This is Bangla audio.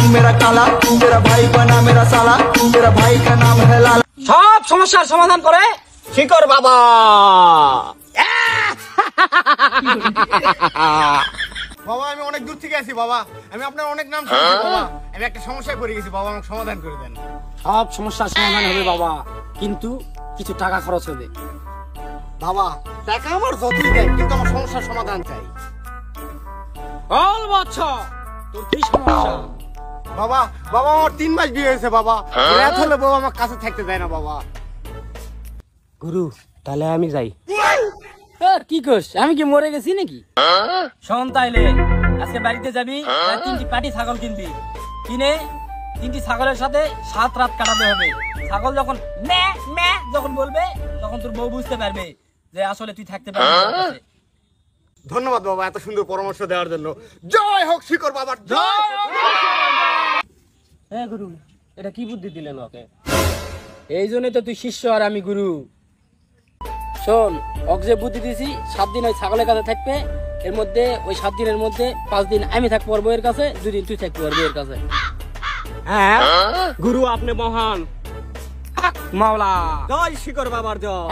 रंग मेरा काला, तेरा भाई बना मेरा साला, तेरा भाई का नाम है लाला। সব সমস্যার সমাধান করে শিকর বাবা। বাবা আমি অনেক দূর থেকে আছি বাবা, আমি আপনার অনেক নাম শুনেছি বাবা, আমি একটা সমস্যায় পড়ে গেছি বাবা, আমাকে সমাধান করে দেন। সব সমস্যার সমাধান হবে বাবা, কিন্তু কিছু টাকা খরচ হবে। বাবা টাকা আমার যতই দেয়, কিন্তু আমার সমস্যার সমাধান চাই। বল বাচ্চা, তোর কি সমস্যা? বাবা বাবা আমার 3 মাস বিয়ে হয়েছে বাবা, রাত হলে বাবা আমার কাছে থাকতে দেয় না বাবা। গুরু তাহলে আমি যাই। কি কস, আমি কি মরে গেছি নাকি? শোন তাইলে আজকে বাড়িতে যাবি, 3টি পাটি ছাগল কিনবি, কিনে 3টি ছাগলের সাথে 7 রাত কাটাতে হবে। ছাগল যখন ম্যা ম্যা যখন বলবে, তখন তোর বউ বুঝতে পারবে যে আসলে তুই থাকতে পারবি ওর কাছে। ধন্যবাদ বাবা এত সুন্দর পরামর্শ দেওয়ার জন্য। জয় হোক শিকর বাবার জয়। হ্যাঁ গুরু, এটা কি বুদ্ধি দিলেন ওকে? এই জন্যই তো তুই শিষ্য আর আমি গুরু। শোন, ওকে যে বুদ্ধি দিয়েছি 7 দিন ওই ছাগলের কাছে থাকবে, এর মধ্যে ওই 7 দিনের মধ্যে 5 দিন আমি থাকবো ওর বউয়ের কাছে, 2 দিন তুই থাকবো ওর বউয়ের কাছে। হ্যাঁ গুরু আপনি মহান। মাওলা জয় শিকর বাবার জয়।